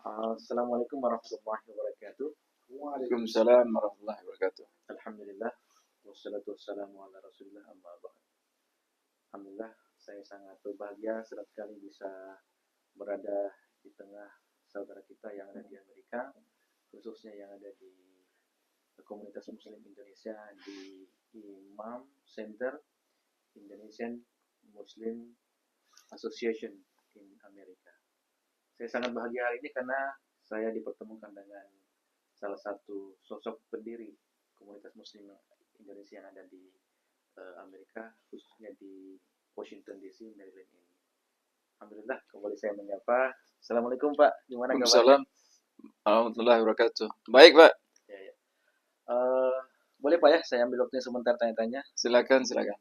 Assalamualaikum warahmatullahi wabarakatuh. Waalaikumsalam warahmatullahi wabarakatuh. Alhamdulillah, wassalatu wassalamu ala rasulillah amma ba'd. Alhamdulillah, saya sangat berbahagia sekali bisa berada di tengah saudara kita yang ada di Amerika, khususnya yang ada di komunitas Muslim Indonesia di Imam Center Indonesian Muslim Association in Amerika. Saya sangat bahagia hari ini karena saya dipertemukan dengan salah satu sosok pendiri komunitas Muslim Indonesia yang ada di Amerika, khususnya di Washington DC, Maryland ini. Alhamdulillah, kembali saya menyapa. Assalamualaikum Pak, gimana kabarnya? Waalaikumsalam warahmatullahi wabarakatuh. Baik, Pak. Ya, ya. Boleh Pak ya, saya ambil waktunya sebentar tanya-tanya. Silakan, silakan.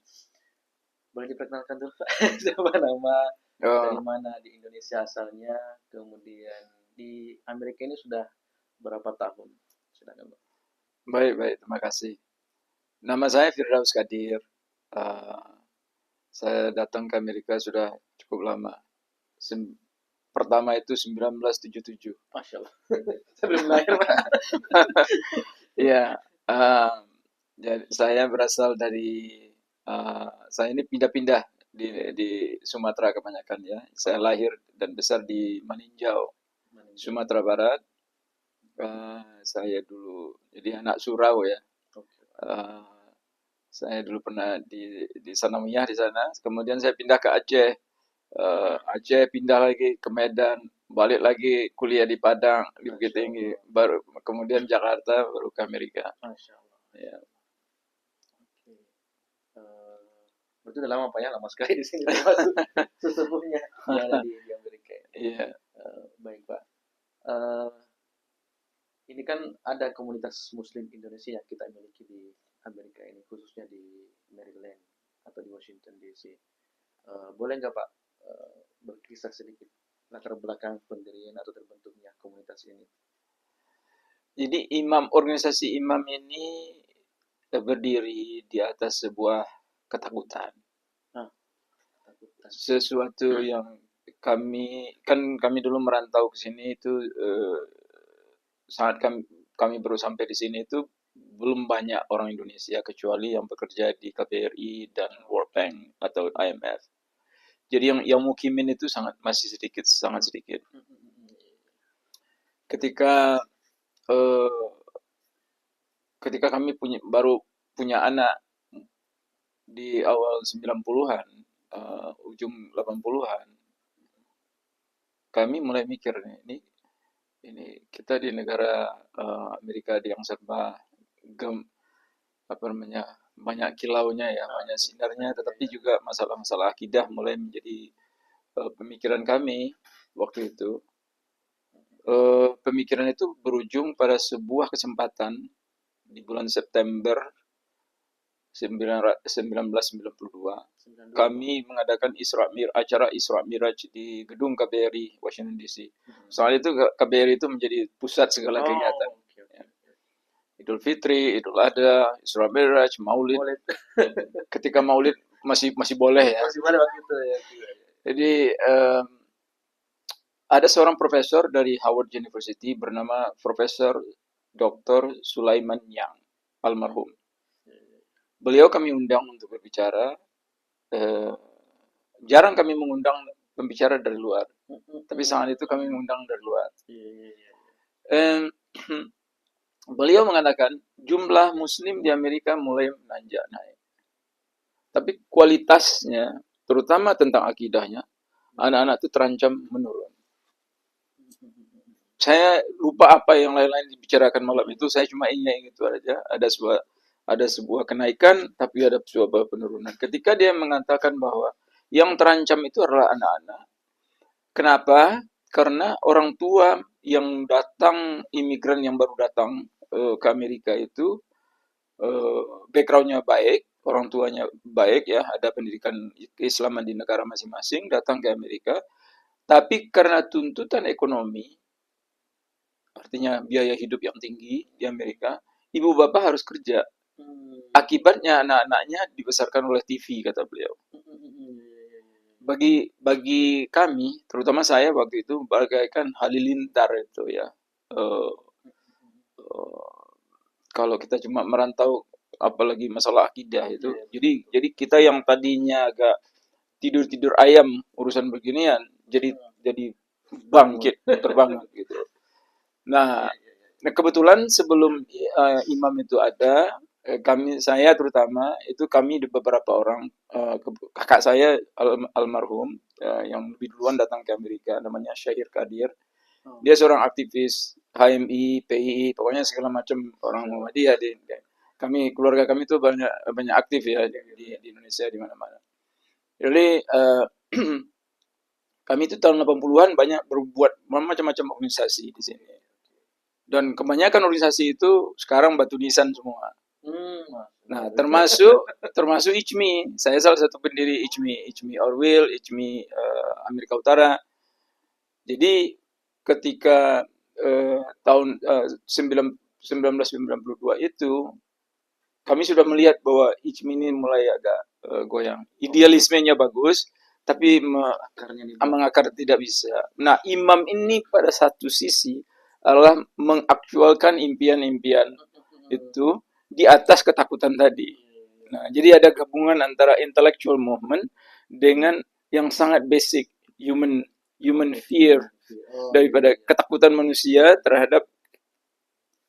Boleh diperkenalkan dulu Pak, siapa nama, dari Oh, mana di Indonesia asalnya, kemudian di Amerika ini sudah berapa tahun? Silakan Pak. baik, baik. Terima kasih. Nama saya Firdaus Kadir. Eh, saya datang ke Amerika sudah cukup lama. Sem- Pertama itu 1977. Masya Allah, saya belum lahir Pak. Iya, jadi saya berasal dari saya ini pindah-pindah di Sumatera kebanyakan ya. Saya lahir dan besar di Maninjau, Meninjau. Sumatera Barat. Saya dulu jadi anak surau ya. Oke. Eh, saya dulu pernah di Sanawiyah di sana. Kemudian saya pindah ke Aceh. Aceh pindah lagi ke Medan, balik lagi kuliah di Padang di Bukit Masya Tinggi. Allah. Baru kemudian Jakarta, baru ke Amerika. Masya Allah. Ya. Oke. Berarti udah lama Pak ya, lama sekali di sini termasuk sesepuhnya yang ada di Amerika. Iya. Baik Pak. Eh, ini kan ada komunitas Muslim Indonesia yang kita miliki di Amerika ini, khususnya di Maryland atau di Washington DC. Boleh nggak Pak berkisah sedikit latar belakang pendirian atau terbentuknya komunitas ini? Jadi organisasi imam ini berdiri di atas sebuah ketakutan. Ah, takutan. Sesuatu yang kami dulu merantau ke sini itu saat kami baru sampai di sini itu belum banyak orang Indonesia kecuali yang bekerja di KBRI dan World Bank atau IMF. Jadi yang mukimin itu masih sedikit, sangat sedikit. Ketika eh, ketika kami baru punya anak di awal 90-an, ujung 80-an, kami mulai mikir nih, ini kita di negara Amerika yang serba gem, apa namanya, banyak kilaunya ya, banyak sinarnya, tetapi juga masalah-masalah akidah mulai menjadi pemikiran kami waktu itu. Pemikiran itu berujung pada sebuah kesempatan di bulan September 1992. Kami mengadakan acara Isra Miraj di gedung KBRI Washington DC. Soal itu KBRI itu menjadi pusat segala kegiatan. Ya. Idul Fitri, Idul Adha, Isra Miraj, Maulid. Ketika Maulid masih boleh ya. Masih boleh waktu itu ya. Jadi ada seorang profesor dari Howard University bernama Profesor Dr. Sulaiman Yang, almarhum. Beliau kami undang untuk berbicara. Jarang kami mengundang pembicara dari luar, tapi saat itu kami mengundang dari luar. Beliau mengatakan jumlah Muslim di Amerika mulai menanjak naik, tapi kualitasnya, terutama tentang akidahnya, anak-anak itu terancam menurun. Saya lupa apa yang lain-lain dibicarakan malam itu. Saya cuma ingat itu aja. Ada sebuah kenaikan, tapi ada sebuah penurunan. Ketika dia mengatakan bahwa yang terancam itu adalah anak-anak. Kenapa? Karena orang tua yang datang, imigran yang baru datang ke Amerika itu backgroundnya baik, orang tuanya baik ya, ada pendidikan keislaman di negara masing-masing, datang ke Amerika. Tapi karena tuntutan ekonomi, artinya biaya hidup yang tinggi di Amerika, ibu bapak harus kerja. Akibatnya anak-anaknya dibesarkan oleh TV, kata beliau. bagi kami, terutama saya waktu itu bagaikan halilintar itu ya. Eh, eh, Kalau kita cuma merantau, apalagi masalah akidah itu, jadi kita yang tadinya agak tidur-tidur ayam urusan beginian, jadi bangkit terbangun gitu. Nah, kebetulan sebelum imam itu ada, saya terutama itu kami di beberapa orang, kakak saya almarhum, yang lebih duluan datang ke Amerika, namanya Syahir Kadir. Dia seorang aktivis HMI, PII, pokoknya segala macam orang Muhammadiyah. Keluarga kami itu banyak banyak aktif ya di Indonesia di mana-mana. Jadi kami itu tahun 80-an banyak berbuat macam-macam organisasi di sini. Dan kebanyakan organisasi itu sekarang batu nisan semua. Nah, termasuk ICMI. Saya salah satu pendiri ICMI Orwell, ICMI Amerika Utara. Jadi ketika tahun 1992 itu kami sudah melihat bahwa ICMI ini mulai agak goyang. Idealismenya bagus, tapi mengakar tidak bisa. Nah, imam ini pada satu sisi adalah mengaktualkan impian-impian itu di atas ketakutan tadi. Nah, jadi ada gabungan antara intellectual movement dengan yang sangat basic human fear, daripada ketakutan manusia terhadap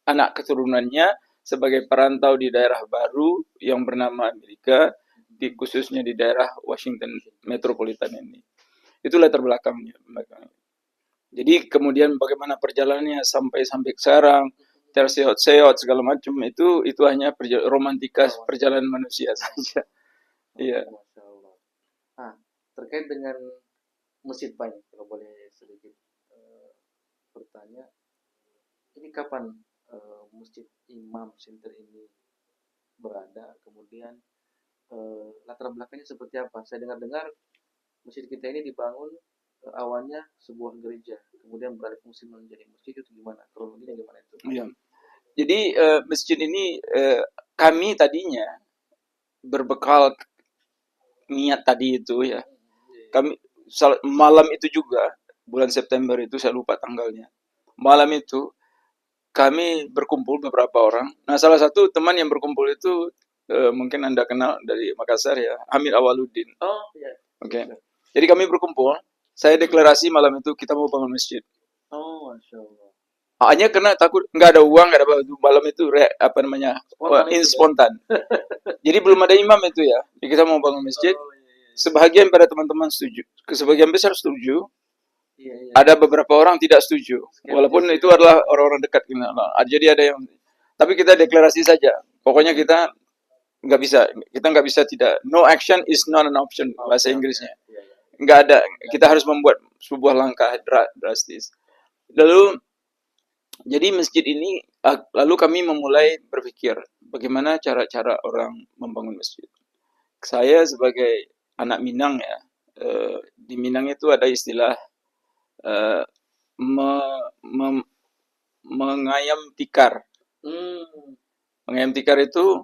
anak keturunannya sebagai perantau di daerah baru yang bernama Amerika, khususnya di daerah Washington metropolitan ini. Itu latar belakangnya. Jadi kemudian bagaimana perjalanannya sampai sekarang, terseot-seot segala macam, itu hanya romantika perjalanan manusia saja. Iya. Nah, terkait dengan masjid Pak, kalau boleh sedikit bertanya, ini kapan Masjid Imam Center ini berada, kemudian latar belakangnya seperti apa? Saya dengar-dengar masjid kita ini dibangun awalnya sebuah gereja, kemudian beralih fungsi menjadi masjid, itu gimana? Kronologinya gimana itu? Iya. Jadi masjid ini kami tadinya berbekal niat tadi itu ya. Kami malam itu juga bulan September itu, saya lupa tanggalnya. Malam itu kami berkumpul beberapa orang. Nah, salah satu teman yang berkumpul itu mungkin Anda kenal dari Makassar ya, Hamid Awaluddin. Oh, iya. Oke. Jadi kami berkumpul, saya deklarasi malam itu kita mau bangun masjid. Oh, Masya Allah. Hanya karena takut nggak ada uang, nggak ada malam itu spontan. Jadi belum ada imam itu ya. Jadi kita mau bangun masjid. Sebagian pada teman-teman setuju, sebagian besar setuju. Iya. Ada beberapa orang tidak setuju, walaupun itu adalah orang-orang dekat kita. Jadi ada yang, tapi kita deklarasi saja. Pokoknya kita nggak bisa tidak. No action is not an option, bahasa Inggrisnya. Nggak ada. Kita harus membuat sebuah langkah drastis. Lalu jadi masjid ini, lalu kami memulai berpikir bagaimana cara-cara orang membangun masjid. Saya sebagai anak Minang ya, di Minang itu ada istilah mengayam tikar. Mengayam tikar itu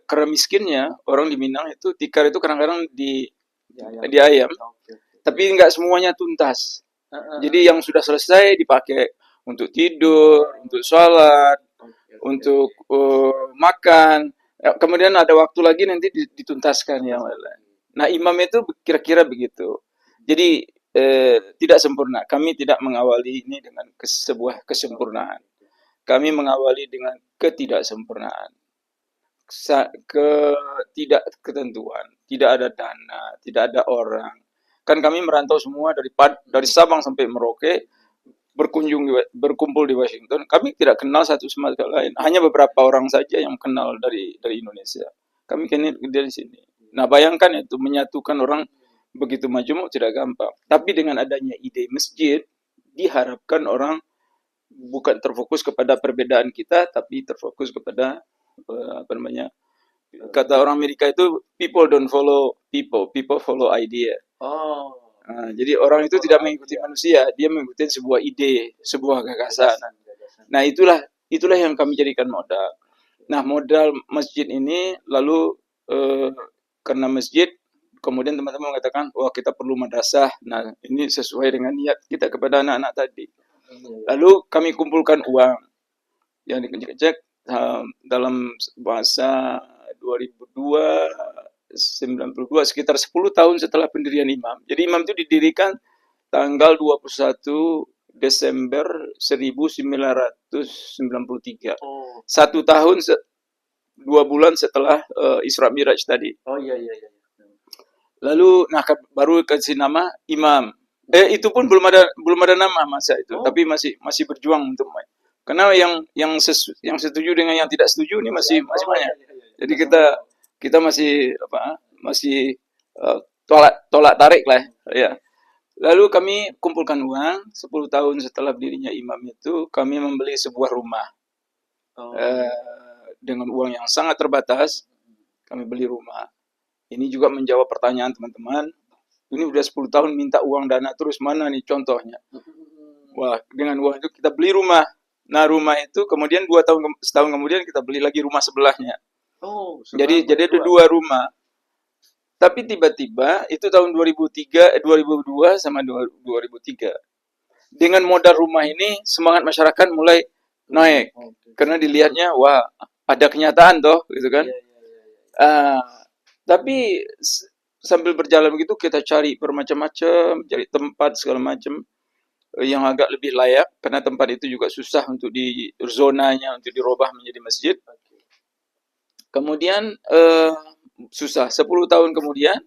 karena miskinnya orang di Minang itu tikar itu kadang-kadang di ayam, tapi nggak semuanya tuntas. Jadi yang sudah selesai dipakai untuk tidur, untuk sholat, untuk makan. Kemudian ada waktu lagi nanti dituntaskan yang lain. Nah, imam itu kira-kira begitu. Jadi tidak sempurna. Kami tidak mengawali ini dengan sebuah kesempurnaan. Kami mengawali dengan ketidaksempurnaan. Tidak ketentuan, tidak ada dana, tidak ada orang. Kan kami merantau semua dari Sabang sampai Merauke, berkumpul di Washington. Kami tidak kenal satu sama lain. Hanya beberapa orang saja yang kenal dari Indonesia. Kami kenal dari sini. Nah, bayangkan itu menyatukan orang begitu majemuk tidak gampang. Tapi dengan adanya ide masjid, diharapkan orang bukan terfokus kepada perbedaan kita, tapi terfokus kepada kata orang Amerika itu people don't follow people follow idea. Nah, jadi orang itu tidak mengikuti manusia, dia mengikuti sebuah ide, sebuah gagasan. Nah, itulah yang kami jadikan modal. Nah, modal masjid ini lalu karena masjid kemudian teman-teman mengatakan, wah kita perlu madrasah. Nah, ini sesuai dengan niat kita kepada anak-anak tadi. Lalu kami kumpulkan uang yang dicek dalam bahasa 2002, 92, sekitar 10 tahun setelah pendirian imam. Jadi imam itu didirikan tanggal 21 Desember 1993. Oh, 1 tahun 2 bulan setelah Isra Miraj tadi. oh iya. Lalu baru kasih nama imam. Itu pun belum ada nama masa itu, Oh. tapi masih berjuang untuk main. Karena yang setuju dengan yang tidak setuju ini masih banyak. Jadi kita masih tolak tarik lah ya. Lalu kami kumpulkan uang 10 tahun setelah berdirinya imam itu, kami membeli sebuah rumah. Dengan uang yang sangat terbatas, kami beli rumah. Ini juga menjawab pertanyaan teman-teman. Ini udah 10 tahun minta uang dana terus, mana nih contohnya? Wah, dengan uang itu kita beli rumah. Nah, rumah itu kemudian setahun kemudian kita beli lagi rumah sebelahnya. Oh, Jadi ada 2 rumah. Tapi tiba-tiba itu tahun 2002 sama 2003. Dengan modal rumah ini semangat masyarakat mulai naik. Karena dilihatnya, wah, ada kenyataan toh, gitu kan? Tapi sambil berjalan begitu kita cari bermacam-macam, cari tempat segala macam yang agak lebih layak, karena tempat itu juga susah untuk di zonanya untuk dirubah menjadi masjid. Kemudian susah 10 tahun kemudian,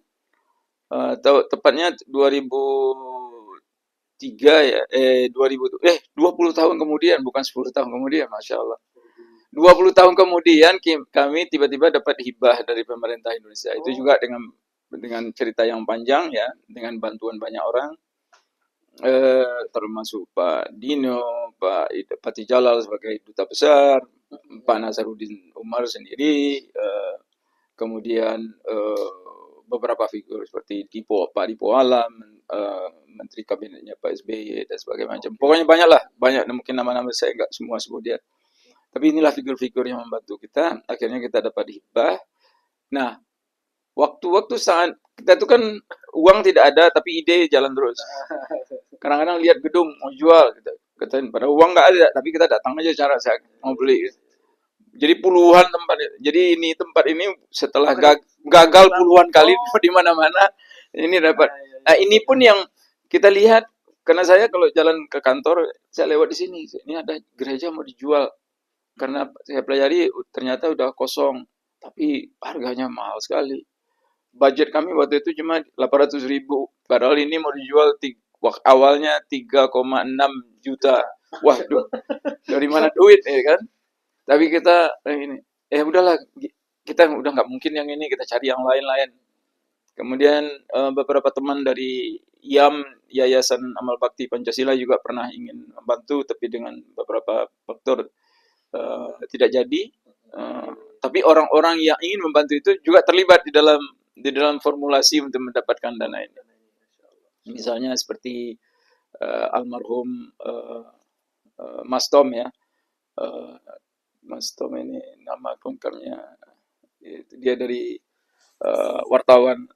tepatnya 2003 ya, 20 tahun kemudian, bukan 10 tahun kemudian, Masya Allah. 20 tahun kemudian kami tiba-tiba dapat hibah dari pemerintah Indonesia. Itu juga dengan cerita yang panjang ya, dengan bantuan banyak orang, termasuk Pak Dino, Pak Jalal sebagai duta besar, Pak Nasaruddin Umar sendiri, kemudian beberapa figur seperti Pak Dipo Alam, Menteri Kabinetnya Pak SBY dan sebagainya macam. Pokoknya banyak, mungkin nama-nama saya nggak semua sebut dia. Tapi inilah figur-figur yang membantu kita. Akhirnya kita dapat hibah. Nah, waktu-waktu saat kita itu kan uang tidak ada, tapi ide jalan terus. Kadang-kadang lihat gedung mau jual, kita katain pada uang nggak ada, tapi kita datang aja cara saya mau beli. Jadi puluhan tempat. Jadi tempat ini setelah gagal puluhan kali di mana-mana, ini dapat. Nah, ini pun yang kita lihat, karena saya kalau jalan ke kantor, saya lewat di sini. Ini ada gereja mau dijual. Karena saya pelajari ternyata udah kosong, tapi harganya mahal sekali. Budget kami waktu itu cuma 800.000, padahal ini mau dijual awalnya 3,6 juta. Waduh, dari mana duit ya kan? Tapi kita ini, udahlah, kita udah nggak mungkin yang ini, kita cari yang lain-lain. Kemudian beberapa teman dari Yayasan Amal Bakti Pancasila juga pernah ingin membantu, tapi dengan beberapa faktor tidak jadi, tapi orang-orang yang ingin membantu itu juga terlibat di dalam formulasi untuk mendapatkan dana ini. Misalnya seperti almarhum Mas Tom ya, Mas Tom ini nama lengkapnya, dia dari wartawan,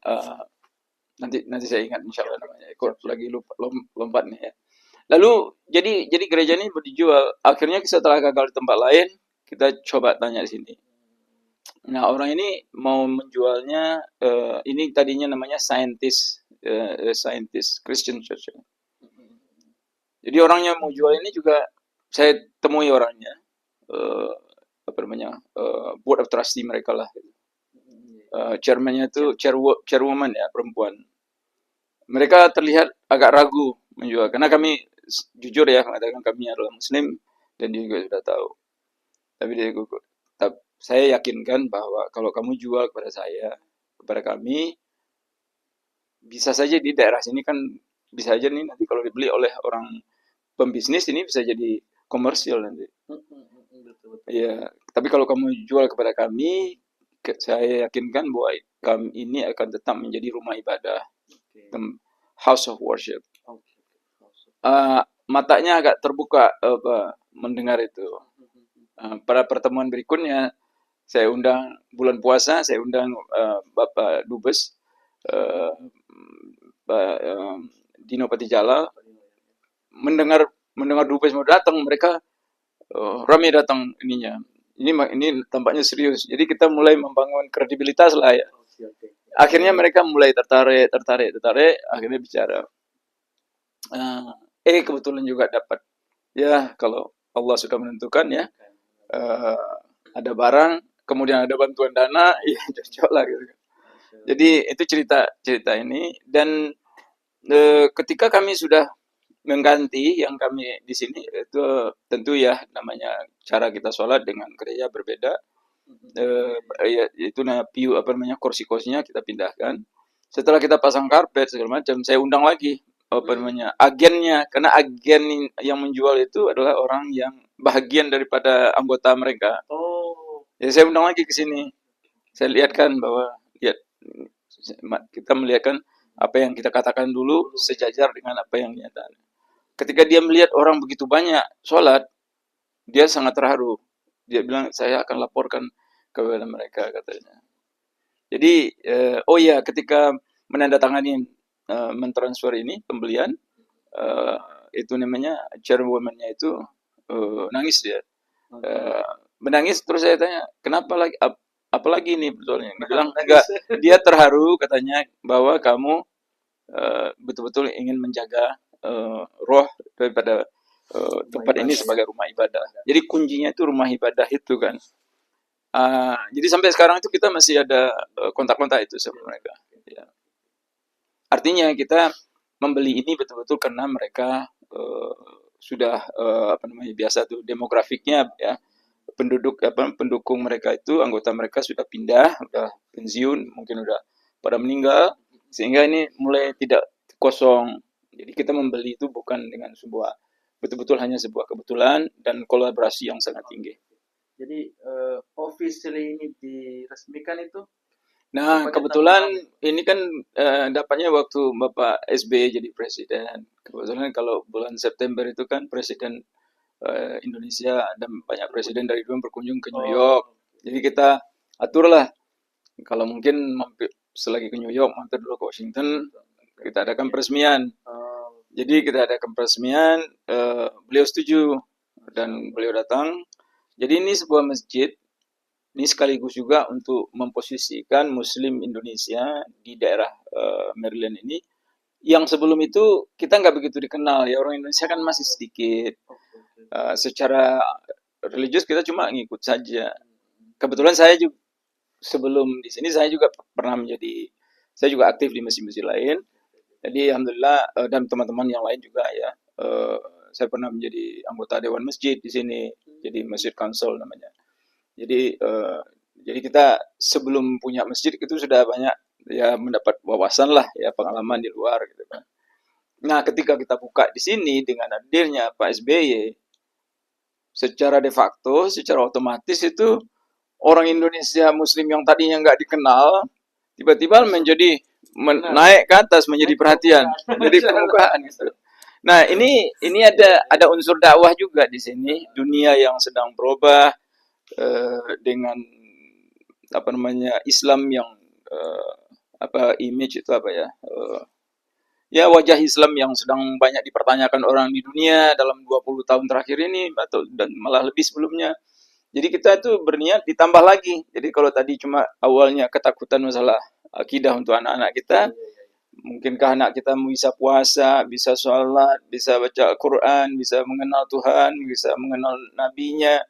nanti saya ingat insya Allah namanya. Kok lagi lupa lompat nih ya. Lalu jadi gereja ini dijual. Akhirnya setelah gagal di tempat lain, kita coba tanya di sini. Nah, orang ini mau menjualnya, ini tadinya namanya Scientist Christian Church. Jadi orangnya mau jual ini juga saya temui orangnya, board of trustee mereka lah. Chairman-nya itu chairwoman ya, perempuan. Mereka terlihat agak ragu menjual, karena kami jujur ya mengatakan kami adalah Muslim dan dia juga sudah tahu. Tapi saya yakinkan bahwa kalau kamu jual kepada kami, bisa saja di daerah sini kan bisa aja nih nanti kalau dibeli oleh orang pembisnis ini bisa jadi komersial nanti. Ya, tapi kalau kamu jual kepada kami, saya yakinkan bahwa kami ini akan tetap menjadi rumah ibadah, house of worship. Matanya agak terbuka mendengar itu. Pada pertemuan berikutnya saya undang bulan puasa, saya undang Bapak Dubes eh, Dino Patijala mendengar mendengar Dubes mau datang, mereka ramai datang ininya. Ini tampaknya serius. Jadi kita mulai membangun kredibilitas lah ya. Akhirnya mereka mulai tertarik. Akhirnya bicara. Kebetulan juga dapat. Ya kalau Allah sudah menentukan ya, ada barang, kemudian ada bantuan dana, ya cocok lah gitu. Jadi itu cerita ini, dan ketika kami sudah mengganti yang kami di sini, itu tentu ya namanya cara kita sholat dengan gereja berbeda. Ya, itu piu apa namanya, kursi-kursinya kita pindahkan. Setelah kita pasang karpet segala macam, saya undang lagi apa namanya agennya, karena agen yang menjual itu adalah orang yang bahagian daripada anggota mereka. Jadi saya undang lagi ke sini. Saya lihatkan bahwa kita melihatkan apa yang kita katakan dulu sejajar dengan apa yang nyata. Ketika dia melihat orang begitu banyak sholat, dia sangat terharu. Dia bilang, saya akan laporkan kepada mereka, katanya. Jadi, ketika menandatangani mentransfer ini, pembelian, itu namanya chairwoman-nya itu nangis dia. Menangis, terus saya tanya, kenapa lagi, apalagi ini betulnya? Dia bilang, enggak, dia terharu katanya bahwa kamu betul-betul ingin menjaga roh daripada tempat ini sebagai rumah ibadah. Jadi kuncinya itu rumah ibadah itu kan. Jadi sampai sekarang itu kita masih ada kontak-kontak itu sama mereka. Ya. Artinya kita membeli ini betul-betul karena mereka sudah apa namanya, biasa tuh demografiknya ya, pendukung mereka itu, anggota mereka sudah pindah, sudah pensiun, mungkin udah pada meninggal, sehingga ini mulai tidak kosong. Jadi kita membeli itu bukan dengan sebuah, betul-betul hanya sebuah kebetulan dan kolaborasi yang sangat tinggi. Jadi officially ini diresmikan itu? Nah, kebetulan ini kan dapatnya waktu Bapak SBY jadi presiden. Kebetulan kalau bulan September itu kan presiden Indonesia dan banyak presiden dari dunia berkunjung ke New York. Jadi kita aturlah, kalau mungkin mampir selagi ke New York, mampir dulu ke Washington, kita adakan peresmian. Jadi kita adakan peresmian, beliau setuju dan beliau datang. Jadi ini sebuah masjid, ini sekaligus juga untuk memposisikan Muslim Indonesia di daerah Maryland ini, yang sebelum itu kita nggak begitu dikenal ya, orang Indonesia kan masih sedikit. Secara religius kita cuma ngikut saja. Kebetulan saya juga sebelum di sini saya juga pernah saya juga aktif di masjid-masjid lain. Jadi alhamdulillah, dan teman-teman yang lain juga ya. Saya pernah menjadi anggota dewan masjid di sini, jadi masjid council namanya. Jadi kita sebelum punya masjid itu sudah banyak ya mendapat wawasan lah ya, pengalaman di luar gitu kan. Nah, ketika kita buka di sini dengan hadirnya Pak SBY, secara de facto, secara otomatis itu orang Indonesia Muslim yang tadinya nggak dikenal, tiba-tiba menjadi naik ke atas, menjadi perhatian, menjadi permukaan gitu. Nah, ini ada unsur dakwah juga di sini, dunia yang sedang berubah dengan apa namanya Islam yang image itu apa ya? Ya, wajah Islam yang sedang banyak dipertanyakan orang di dunia dalam 20 tahun terakhir ini, atau dan malah lebih sebelumnya. Jadi kita itu berniat ditambah lagi. Jadi kalau tadi cuma awalnya ketakutan masalah akidah untuk anak-anak kita, mungkinkah anak kita bisa puasa, bisa sholat, bisa baca Quran, bisa mengenal Tuhan, bisa mengenal nabinya,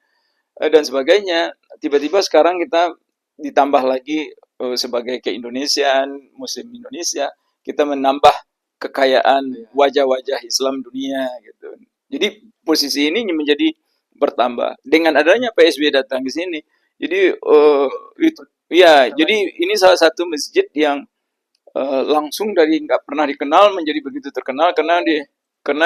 dan sebagainya. Tiba-tiba sekarang kita ditambah lagi sebagai keindonesiaan, Muslim Indonesia, kita menambah kekayaan wajah-wajah Islam dunia gitu. Jadi posisi ini menjadi bertambah dengan adanya PSB datang ke sini. Jadi itu ya, jadi ini salah satu masjid yang langsung dari nggak pernah dikenal menjadi begitu terkenal karena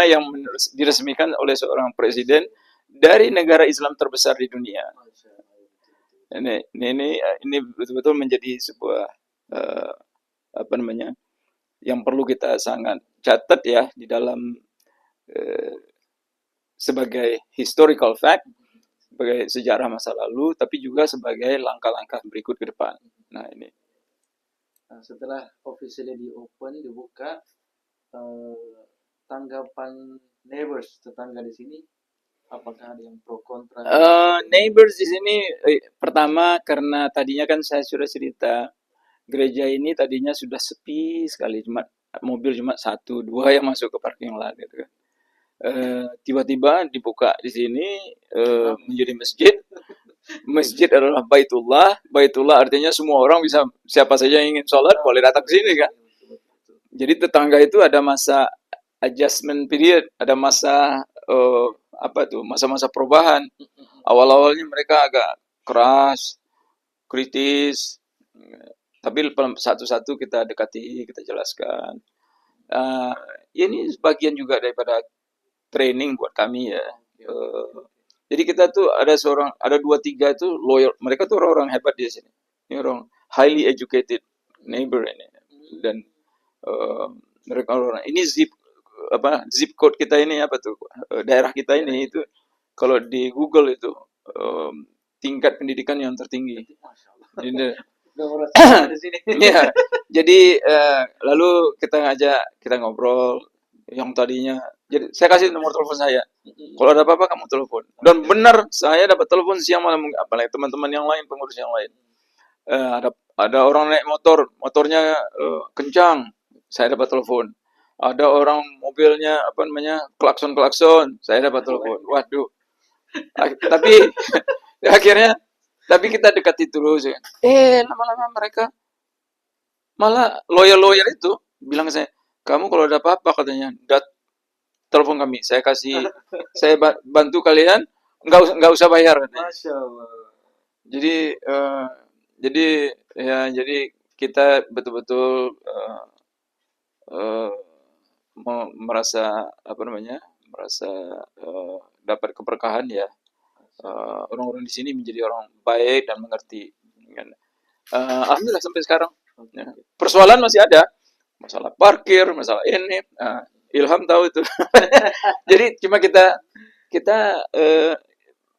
yang diresmikan oleh seorang presiden dari negara Islam terbesar di dunia. Ini betul-betul menjadi sebuah apa namanya, yang perlu kita sangat catat ya di dalam sebagai historical fact, sebagai sejarah masa lalu, tapi juga sebagai langkah-langkah berikut ke depan. Nah ini. setelah officially di open dibuka, tanggapan neighbors tetangga di sini, apakah ada yang pro kontra? Neighbors di sini pertama karena tadinya kan saya sudah cerita gereja ini tadinya sudah sepi sekali, cuma mobil cuma satu dua yang masuk ke parking lot gitu kan. Tiba-tiba dibuka di sini menjadi masjid. Masjid adalah Baitullah. Baitullah artinya semua orang bisa, siapa saja yang ingin sholat boleh datang ke sini kan. Jadi tetangga itu ada masa adjustment period, ada masa masa-masa perubahan. Awal-awalnya mereka agak keras, kritis, tapi satu-satu kita dekati, kita jelaskan. Ini sebagian juga daripada training buat kami ya. Jadi kita tuh ada 2-3 itu lawyer, mereka tuh orang-orang hebat di sini. Ini orang highly educated neighbor ini. Dan mereka orang ini zip code kita ini apa tuh, daerah kita ini itu kalau di Google itu tingkat pendidikan yang tertinggi. Ini ya, jadi lalu kita ngobrol yang tadinya. Jadi saya kasih nomor telepon saya. Kalau ada apa-apa kamu telepon. Dan benar saya dapat telepon siang malam, apalagi teman-teman yang lain, pengurus yang lain. Ada orang naik motornya kencang, saya dapat telepon. Ada orang mobilnya klakson, saya dapat telepon. Waduh. Tapi akhirnya kita dekati terus ya. Lama-lama mereka malah lawyer itu bilang ke saya, kamu kalau ada apa-apa katanya, telepon kami, saya bantu kalian, nggak usah bayar. Masya Allah. Jadi kita betul-betul merasa dapat keberkahan ya. Orang-orang di sini menjadi orang baik dan mengerti. Alhamdulillah sampai sekarang. Ya. Persoalan masih ada, masalah parkir, masalah ini. Ilham tahu itu. Jadi cuma kita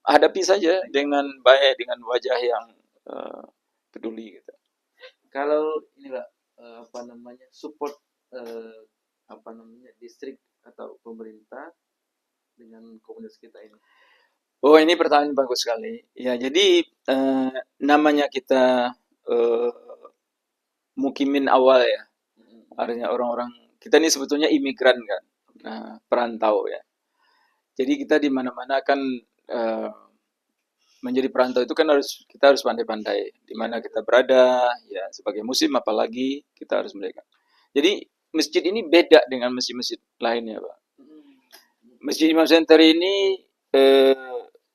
hadapi saja dengan baik, dengan wajah yang peduli gitu. Kalau ini Pak, support distrik atau pemerintah dengan komunitas kita ini. Oh, ini pertanyaan bagus sekali. Ya, jadi namanya kita mukimin awal ya. Artinya orang-orang kita ini sebetulnya imigran kan, perantau ya. Jadi kita di mana-mana kan menjadi perantau itu kan kita harus pandai-pandai di mana kita berada ya, sebagai muslim apalagi kita harus mereka. Jadi masjid ini beda dengan masjid-masjid lainnya, Pak. Masjid Imam Center ini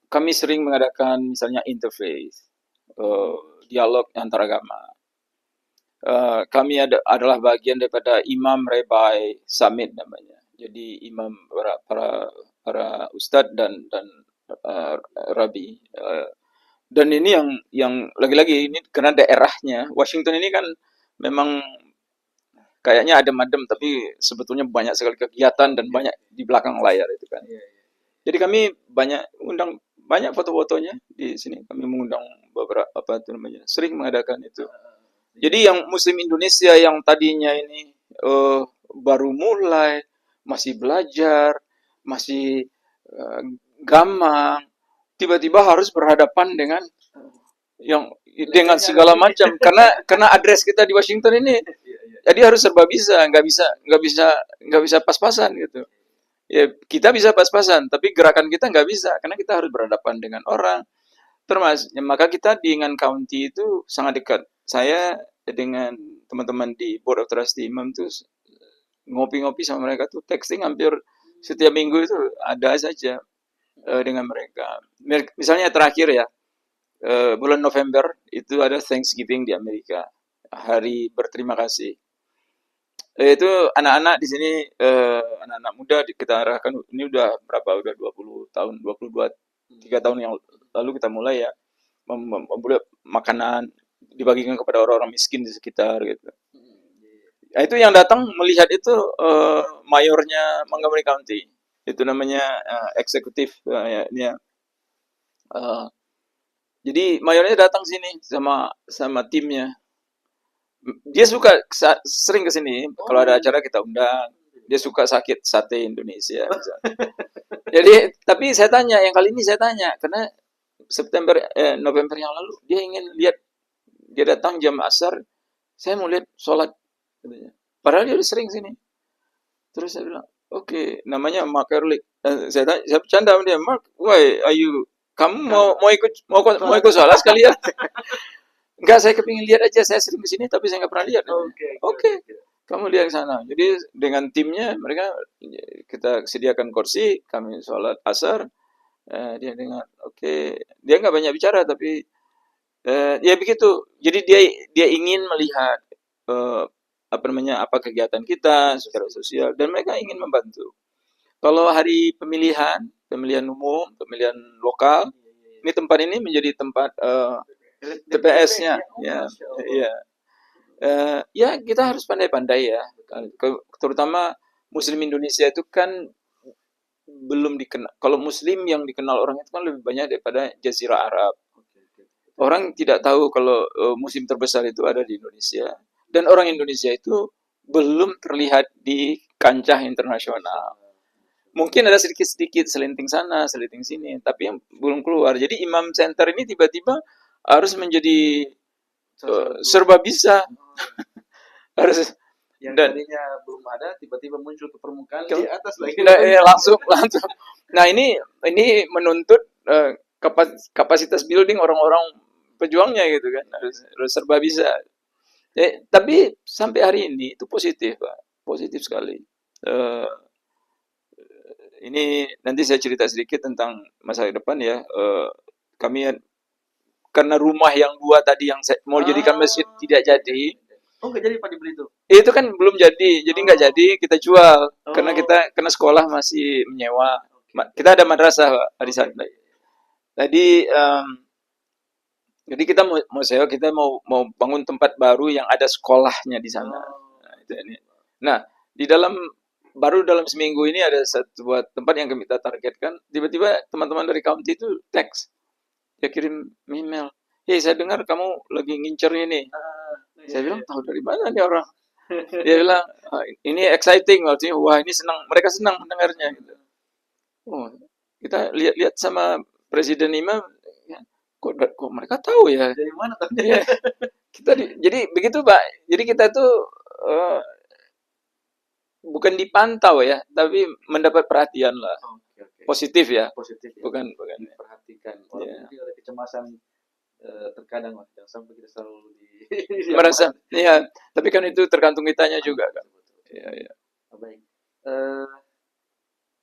kami sering mengadakan misalnya interfaith, dialog antar agama. Kami adalah bagian daripada Imam Rabbi Summit namanya. Jadi imam para ustadz dan rabi. Dan ini yang lagi-lagi ini karena daerahnya Washington ini kan memang kayaknya adem-adem, tapi sebetulnya banyak sekali kegiatan dan banyak di belakang layar itu kan. Jadi kami undang banyak foto-fotonya di sini. Kami mengundang beberapa sering mengadakan itu. Jadi yang Muslim Indonesia yang tadinya ini baru mulai, masih belajar, masih gamang, tiba-tiba harus berhadapan dengan segala macam karena address kita di Washington ini, jadi harus serba bisa, nggak bisa pas-pasan gitu. Ya kita bisa pas-pasan, tapi gerakan kita nggak bisa karena kita harus berhadapan dengan orang. Maka kita di Ingan County itu sangat dekat. Saya dengan teman-teman di Board of Trustee Imam tuh ngopi-ngopi sama mereka tuh, texting hampir setiap minggu itu ada saja dengan mereka. Misalnya terakhir ya, bulan November itu ada Thanksgiving di Amerika, hari berterima kasih. Itu anak-anak di sini, anak-anak muda kita arahkan, ini udah 20 tahun, 3 tahun yang lalu kita mulai ya, membuat makanan dibagikan kepada orang-orang miskin di sekitar gitu. Nah, itu yang datang melihat itu mayornya Montgomery County, itu namanya eksekutif jadi mayornya datang sini sama timnya. Dia suka sering ke sini. Kalau ada acara kita undang. Dia suka sakit sate Indonesia. Jadi, tapi saya tanya, yang kali ini saya tanya, karena November yang lalu dia ingin lihat, dia datang jam asar, saya mau lihat sholat, katanya. Padahal dia udah sering sini. Terus saya bilang, oke, namanya Mark Ehrlich. Saya bercanda sama dia, Mark, why are you, kamu mau ikut sholat sekalian? Enggak, saya kepingin lihat aja, saya sering kesini tapi saya nggak pernah lihat. Oke, kamu lihat ke sana. Jadi dengan timnya mereka, kita sediakan kursi, kami sholat asar, dia dengar. Oke, dia nggak banyak bicara tapi ya begitu. Jadi dia ingin melihat apa namanya, apa kegiatan kita secara sosial, dan mereka ingin membantu. Kalau hari pemilihan umum, pemilihan lokal, ini tempat ini menjadi tempat TPS-nya, ya, ya. Ya kita harus pandai-pandai ya, terutama Muslim Indonesia itu kan belum dikenal. Kalau Muslim yang dikenal orang itu kan lebih banyak daripada Jazirah Arab. Orang tidak tahu kalau Muslim terbesar itu ada di Indonesia, dan orang Indonesia itu belum terlihat di kancah internasional. Mungkin ada sedikit-sedikit selenting sana, selenting sini, tapi yang belum keluar. Jadi Imam Center ini tiba-tiba harus menjadi serba bisa. Harus, yang dan tadinya belum ada tiba-tiba muncul ke permukaan di atas lagi. langsung. Nah ini menuntut kapasitas building orang-orang pejuangnya gitu kan, harus serba bisa. Tapi sampai hari ini itu positif, Pak, positif sekali. Ini nanti saya cerita sedikit tentang masa depan ya. Kami karena rumah yang 2 tadi yang saya mau jadikan masjid tidak jadi. Oh, nggak jadi Pak dibeli itu? Itu kan belum jadi nggak jadi kita jual. Karena sekolah masih menyewa. Kita ada madrasah Pak di sana. Jadi kita mau sewa, kita mau bangun tempat baru yang ada sekolahnya di sana. Nah, baru dalam seminggu ini ada satu tempat yang kita targetkan. Tiba-tiba teman-teman dari county itu teks, dia kirim email, hey saya dengar kamu lagi ngincer ini. Saya bilang, tahu dari mana nih orang? Dia bilang, ini exciting, artinya wah ini senang, mereka senang mendengarnya gitu. Oh, kita lihat sama Presiden Imam, ya, kok mereka tahu ya dari mana tadi? Ya, jadi begitu Pak. Jadi kita itu bukan dipantau ya, tapi mendapat perhatian lah. Positif ya. Positif ya. Bukan diperhatikan. Walaupun mungkin ada kecemasan terkadang Mas, jangan sampai kita selalu merasa ya, tapi kan itu tergantung kitanya juga kan. Iya. Baik.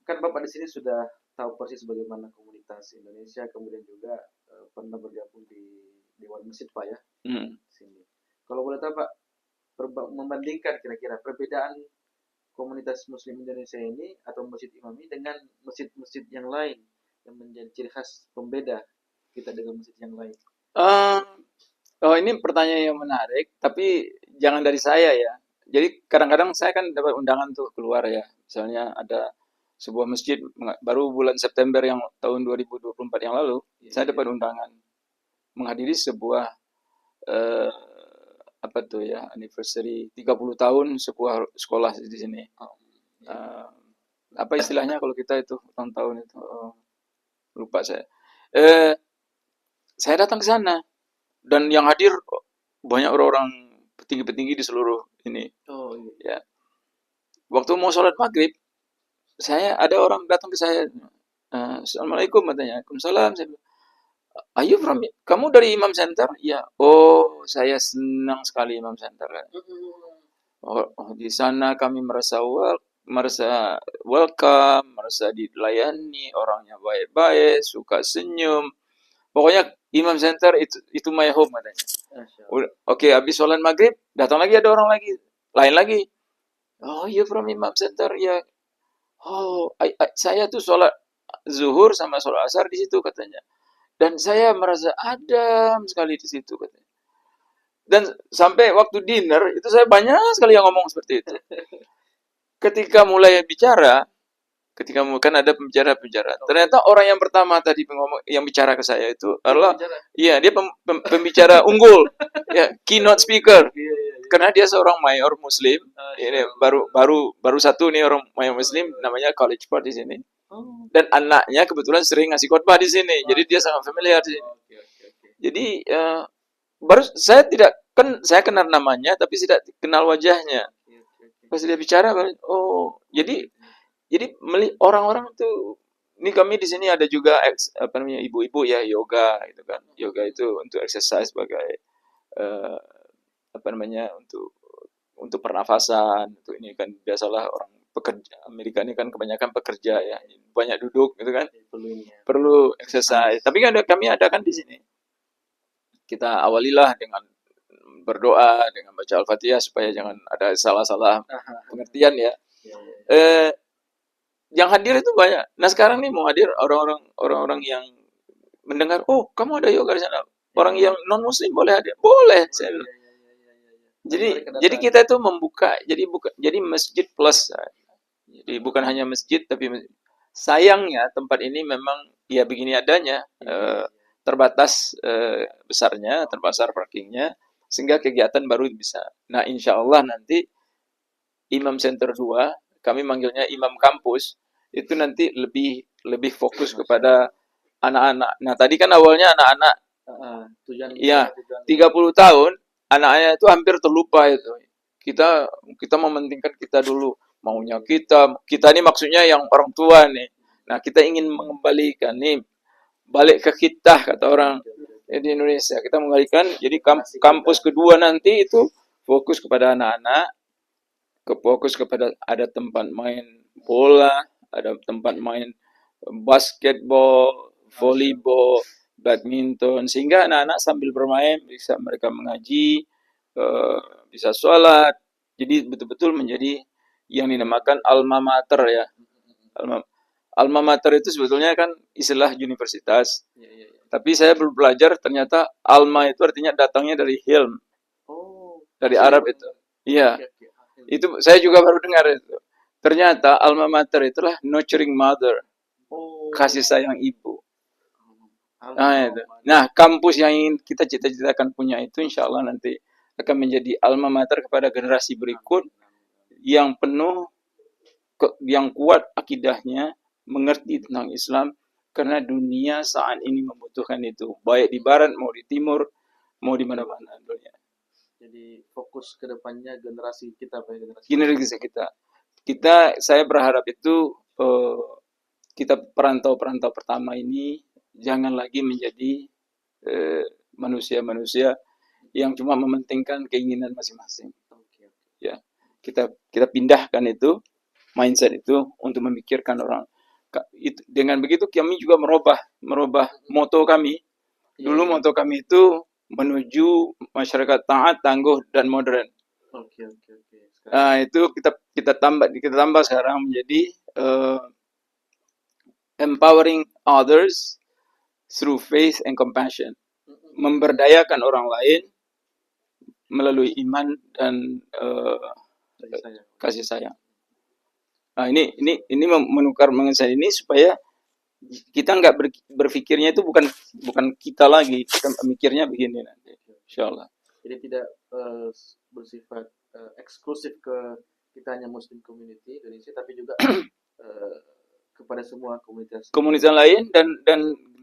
Kan Bapak di sini sudah tahu persis bagaimana komunitas Indonesia, kemudian juga pernah bergabung di Dewan Masjid Pak ya. Sini. Kalau boleh tahu Pak, membandingkan kira-kira perbedaan komunitas Muslim Indonesia ini atau Masjid Imami dengan masjid-masjid yang lain yang menjadi ciri khas pembeda kita dengan masjid yang lain. Ini pertanyaan yang menarik, tapi jangan dari saya ya. Jadi kadang-kadang saya kan dapat undangan tuh keluar ya. Misalnya ada sebuah masjid baru bulan September yang tahun 2024 yang lalu, saya dapat undangan menghadiri sebuah anniversary 30 tahun sebuah sekolah di sini. Apa istilahnya kalau kita itu ulang tahun itu? Lupa saya. Saya datang ke sana dan yang hadir banyak orang-orang petinggi-petinggi di seluruh ini. Ya. Waktu mau sholat maghrib, ada orang datang ke saya. Assalamualaikum katanya. Waalaikumsalam. Saya bilang, Ayo kamu dari Imam Center? Ya. Oh, saya senang sekali Imam Center. Di sana kami merasa welcome, merasa dilayani, orangnya baik-baik, suka senyum. Pokoknya Imam Center itu my home katanya. Oke, habis sholat maghrib, datang lagi ada orang lain lagi. Oh, you from Imam Center? Ya. Oh, saya tuh sholat zuhur sama sholat asar di situ katanya. Dan saya merasa adem sekali di situ katanya. Dan sampai waktu dinner itu saya banyak sekali yang ngomong seperti itu. Ketika mulai bicara, kan ada pembicara. Ternyata orang yang pertama tadi yang bicara ke saya itu adalah dia pembicara unggul, ya, keynote speaker. karena dia seorang mayor Muslim. Ini baru satu nih orang mayor Muslim, namanya College Park di sini. Dan anaknya kebetulan sering ngasih khotbah di sini, jadi dia sangat familiar di sini. Jadi baru saya kenal namanya, tapi tidak kenal wajahnya. Pas dia bicara, oh jadi orang-orang tuh, ini kami di sini ada juga ibu-ibu ya yoga gitu kan. Yoga itu untuk exercise sebagai untuk pernafasan. Untuk ini kan biasalah orang pekerja Amerika ini kan kebanyakan pekerja ya, banyak duduk gitu kan. Perlu exercise. Tapi kan kami ada kan di sini. Kita awalilah dengan berdoa, dengan baca Al-Fatihah supaya jangan ada salah-salah pengertian ya. Yang hadir itu banyak. Nah sekarang nih mau hadir orang-orang yang mendengar, oh kamu ada yoga di sana. Orang yang non Muslim boleh hadir, boleh. Jadi kita itu membuka, jadi masjid plus. Jadi bukan hanya masjid tapi sayangnya tempat ini memang ya begini adanya, terbatas besarnya, terbesar parkingnya, sehingga kegiatan baru bisa. Nah insya Allah nanti Imam Center 2, kami manggilnya Imam Kampus, itu nanti lebih fokus kepada anak-anak. Nah tadi kan awalnya anak-anak, ya 30 tahun, anaknya itu hampir terlupa itu. Kita mementingkan kita dulu, maunya kita ini maksudnya yang orang tua nih. Nah kita ingin mengembalikan nih, balik ke kita kata orang di Indonesia. Kita mengembalikan, jadi kampus kedua nanti itu fokus kepada anak-anak, fokus kepada ada tempat main bola, ada tempat main basketball, volleyball, badminton, sehingga anak-anak sambil bermain bisa mereka mengaji, bisa sholat. Jadi betul-betul menjadi yang dinamakan alma mater ya. Alma mater itu sebetulnya kan istilah universitas. Tapi saya belum belajar, ternyata alma itu artinya datangnya dari hilm. Dari Arab itu. Iya. Itu saya juga baru dengar itu. Ternyata alma mater itulah nurturing mother. Kasih sayang ibu. Nah, kampus yang ingin kita cita-citakan punya itu insya Allah nanti akan menjadi alma mater kepada generasi berikut yang penuh, yang kuat akidahnya, mengerti tentang Islam, karena dunia saat ini membutuhkan itu, baik di barat mau di timur mau di mana-mana dunia. Jadi fokus ke depannya generasi kita, generasi kita. Saya berharap itu kita perantau-perantau pertama ini jangan lagi menjadi manusia-manusia yang cuma mementingkan keinginan masing-masing. Ya, kita pindahkan itu mindset itu untuk memikirkan orang. Dengan begitu kami juga merubah moto kami. Dulu moto kami itu menuju masyarakat taat, tangguh dan modern. Nah, itu kita tambah sekarang menjadi empowering others through faith and compassion. Memberdayakan orang lain melalui iman dan kasih sayang. Nah, ini menukar mengenai ini supaya kita nggak berpikirnya itu bukan kita lagi, kita mikirnya begini nanti, insyaallah. Jadi tidak bersifat eksklusif ke kita hanya Muslim community Indonesia, tapi juga kepada semua komunitas lain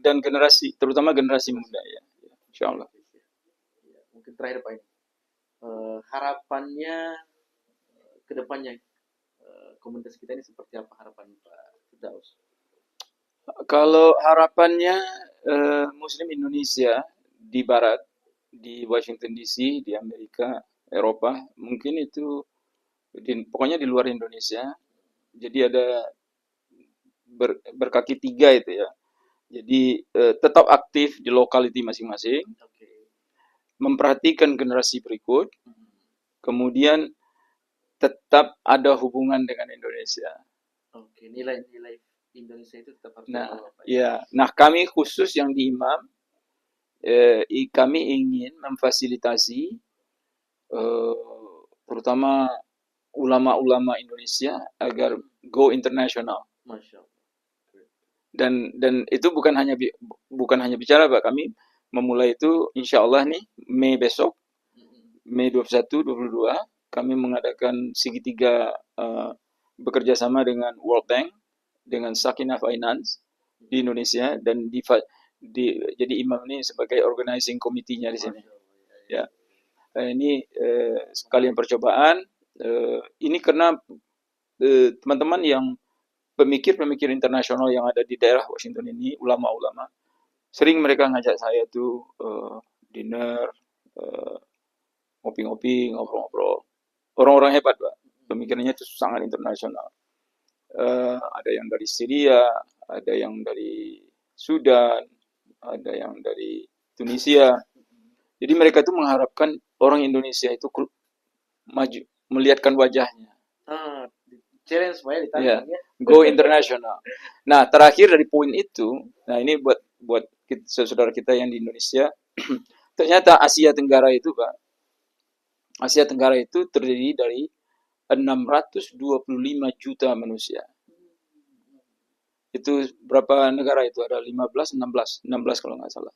dan generasi, terutama generasi muda ya, insyaallah. Mungkin terakhir Pak, harapannya ke depannya komunitas kita ini seperti apa harapan Pak Firdaus? Kalau harapannya Muslim Indonesia di Barat, di Washington DC, di Amerika, Eropa, mungkin itu pokoknya di luar Indonesia. Jadi ada berkaki tiga itu ya. Jadi tetap aktif di lokality masing-masing, memperhatikan generasi berikut, kemudian tetap ada hubungan dengan Indonesia. Nilai-nilai Indonesia itu tetap harus. Nah, kami khusus yang di Imam, kami ingin memfasilitasi terutama ulama-ulama Indonesia agar go internasional. Dan itu bukan hanya bicara Pak, kami memulai itu insya Allah nih Mei besok Mei 21, 22, kami mengadakan segitiga bekerja sama dengan World Bank, dengan Sakinah Finance di Indonesia, dan jadi imam ini sebagai organizing committee-nya di sini. Masya Allah, Ya, ini sekalian percobaan. Ini karena teman-teman yang pemikir-pemikir internasional yang ada di daerah Washington ini, ulama-ulama, sering mereka ngajak saya tuh dinner, eh, ngopi-ngopi, ngobrol-ngobrol. Orang-orang hebat, Pak. Pemikirannya itu sangat internasional. Ada yang dari Syria, ada yang dari Sudan, ada yang dari Tunisia. Jadi mereka itu mengharapkan orang Indonesia itu maju, melihatkan wajahnya. challenge semuanya Ya, ditantang ya. go international. Nah, terakhir dari poin itu, nah ini buat saudara kita yang di Indonesia, ternyata Asia Tenggara itu, Pak, Asia Tenggara itu terdiri dari 625 juta manusia. Itu berapa negara itu? Ada 15, 16 kalau nggak salah.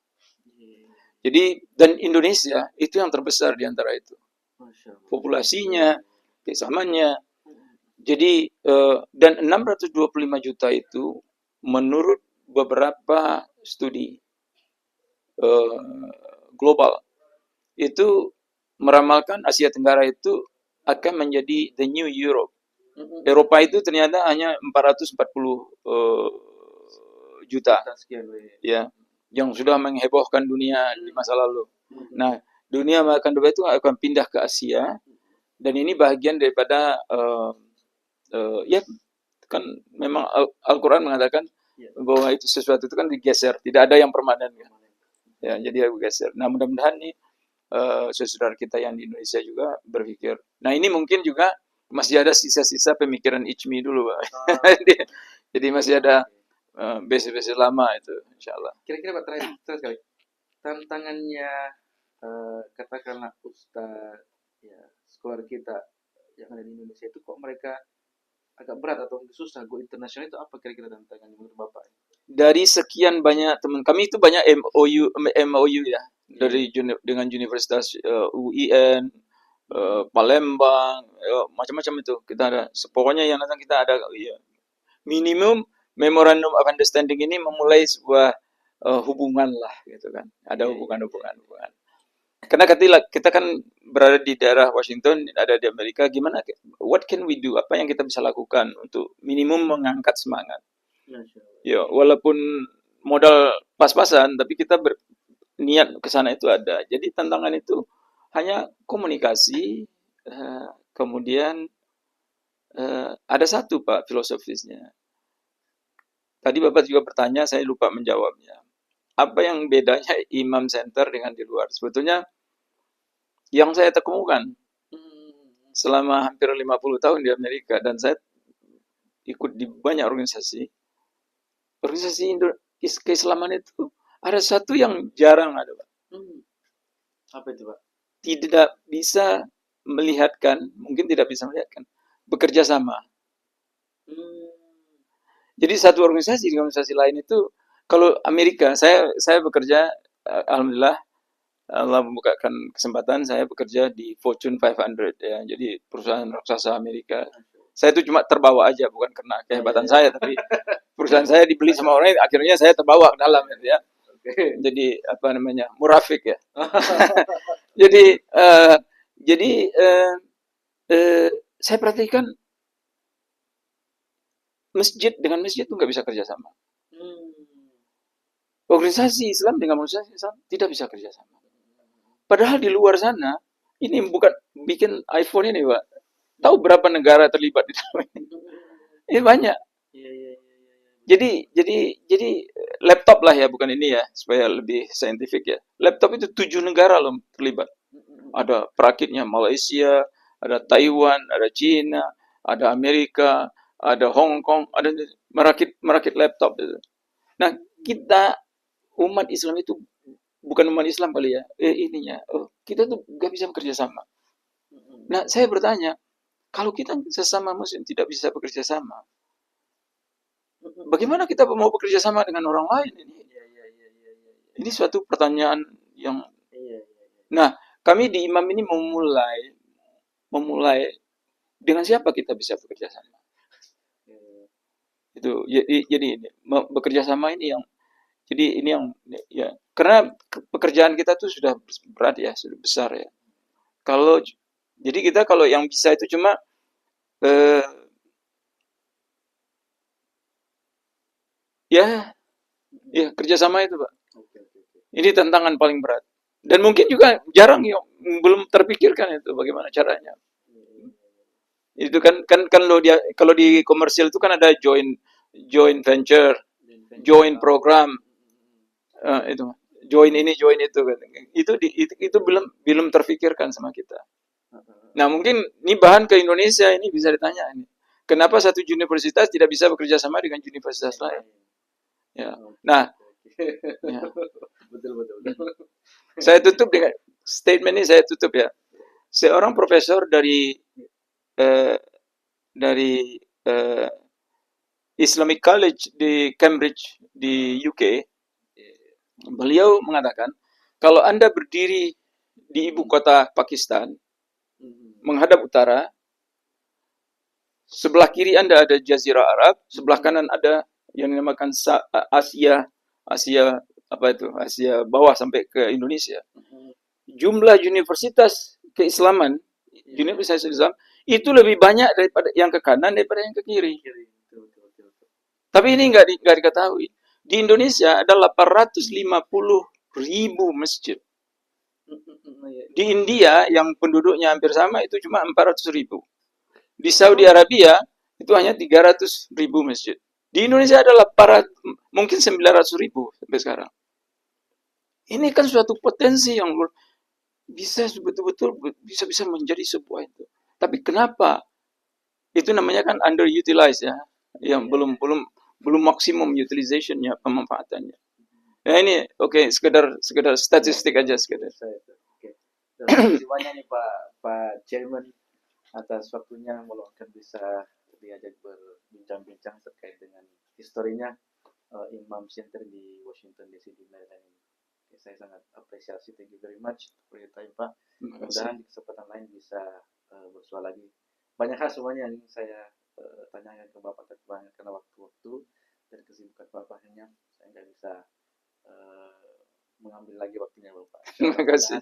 Jadi, dan Indonesia itu yang terbesar di antara itu. Populasinya, kesamannya. Jadi, dan 625 juta itu menurut beberapa studi global, itu meramalkan Asia Tenggara itu akan menjadi the new Europe. Eropa itu ternyata hanya 440 juta, ya, yang sudah menghebohkan dunia di masa lalu. Nah, dunia akan itu akan pindah ke Asia, dan ini bagian daripada ya kan memang Al-Quran mengatakan bahwa itu sesuatu itu kan digeser, tidak ada yang permanen kan. Ya, jadi aku geser. Nah, mudah-mudahan nih saudara kita yang di Indonesia juga berpikir. Nah, ini mungkin juga masih ada sisa-sisa pemikiran Ijmi dulu, Pak. Jadi masih ada basic-basic lama itu, insya Allah. Kira-kira Pak terakhir sekali, tantangannya katakanlah Ustaz ya sekolah kita yang ada di Indonesia itu kok mereka agak berat atau susah go internasional, itu apa kira-kira tantangannya menurut Bapak? Dari sekian banyak teman kami itu banyak MOU ya, dari dengan Universitas UIN, Palembang, macam-macam itu kita ada. Pokoknya yang datang kita ada ya. Minimum Memorandum of Understanding ini memulai sebuah hubungan lah gitu kan. Ada hubungan-hubungan. Karena kita kan berada di daerah Washington, ada di Amerika, gimana? What can we do? Apa yang kita bisa lakukan untuk minimum mengangkat semangat? Ya, walaupun modal pas-pasan, tapi kita niat ke sana itu ada. Jadi tantangan itu hanya komunikasi, kemudian ada satu Pak filosofisnya. Tadi Bapak juga bertanya, saya lupa menjawabnya. Apa yang bedanya Imam Center dengan di luar? Sebetulnya yang saya temukan selama hampir 50 tahun di Amerika, dan saya ikut di banyak organisasi keislaman itu ada satu yang jarang ada, Pak. Apa itu, Pak? Tidak bisa melihatkan, mungkin tidak bisa melihatkan, bekerja sama. Jadi satu organisasi dengan organisasi lain itu, kalau Amerika, saya bekerja, alhamdulillah, Allah membukakan kesempatan, saya bekerja di Fortune 500 ya, jadi perusahaan raksasa Amerika. Saya itu cuma terbawa aja, bukan karena kehebatan saya, tapi perusahaan saya dibeli sama orang, akhirnya saya terbawa ke dalam gitu ya. Jadi apa namanya, murafik ya. Jadi saya perhatikan masjid dengan masjid itu nggak bisa kerjasama. Organisasi Islam dengan organisasi Islam tidak bisa kerjasama. Padahal di luar sana, ini bukan bikin iPhone ini, Pak. Tahu berapa negara terlibat di dalam ini? Ini banyak. Jadi laptop lah ya, bukan ini ya, supaya lebih saintifik ya. Laptop itu 7 negara loh terlibat. Ada perakitnya Malaysia, ada Taiwan, ada China, ada Amerika, ada Hong Kong, ada merakit laptop itu. Nah, kita umat Islam itu bukan umat Islam kali ya, kita tuh gak bisa bekerja sama. Nah, saya bertanya, kalau kita sesama Muslim tidak bisa bekerja sama, bagaimana kita mau bekerja sama dengan orang lain ini? Ini suatu pertanyaan yang. Nah, kami di Imam ini memulai dengan siapa kita bisa bekerja sama. Itu jadi ini bekerja sama ini yang jadi ini yang ya karena pekerjaan kita tuh sudah berat ya, sudah besar ya. Kalau jadi kita kalau yang bisa itu cuma eh, ya kerjasama itu Pak. Oke, oke, oke. Ini tantangan paling berat. Dan mungkin juga jarang ya, belum terpikirkan itu bagaimana caranya. Itu kan kalau di komersil itu kan ada joint venture, joint program, itu join ini join itu kan. Itu belum terpikirkan sama kita. Nah, mungkin ini bahan ke Indonesia ini bisa ditanya ini. Kenapa satu universitas tidak bisa bekerja sama dengan universitas lain? Ya. Nah, ya. Betul, betul, betul. Saya tutup dengan statement ini, saya tutup ya. Seorang profesor dari eh, Islamic College di Cambridge di UK, beliau mengatakan kalau Anda berdiri di ibu kota Pakistan menghadap utara, sebelah kiri Anda ada Jazirah Arab, sebelah kanan ada yang dinamakan Asia Asia bawah sampai ke Indonesia. Jumlah universitas keislaman, universitas Islam itu lebih banyak daripada yang ke kanan daripada yang ke kiri. Tapi ini nggak diketahui. Di Indonesia ada 850.000 masjid. Di India yang penduduknya hampir sama itu cuma 400.000. Di Saudi Arabia itu hanya 300.000 masjid. Di Indonesia ada mungkin 900.000 sampai sekarang. Ini kan suatu potensi yang bisa betul-betul bisa menjadi sebuah itu. Tapi kenapa? Itu namanya kan underutilized ya, yang belum maksimum utilizationnya, pemanfaatannya. Nah ini oke, sekedar statistik aja sekedar. Oke. Terima kasih banyak nih Pak Chairman atas waktunya meluangkan bisa diajak berbincang-bincang terkait dengan historinya Imam Center di Washington DC di Maryland ini. Oke, saya sangat apresiasi, thank you very much for your time Pak. Mudah-mudahan di kesempatan lain bisa bersua lagi. Banyak hal semuanya yang saya tanyakan ke Bapak tapi banyak karena waktu-waktu dan kesibukan Bapak hanya saya nggak bisa mengambil lagi waktunya Bapak. Terima kasih.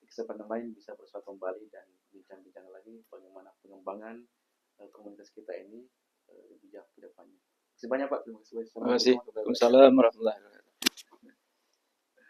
Di kesempatan lain bisa bersua kembali dan bincang-bincang lagi bagaimana pengembangan komunitas kita ini lebih jauh ke depannya. Terima kasih banyak Pak. Terima kasih. Terima kasih. Waalaikumsalam warahmatullahi wabarakatuh.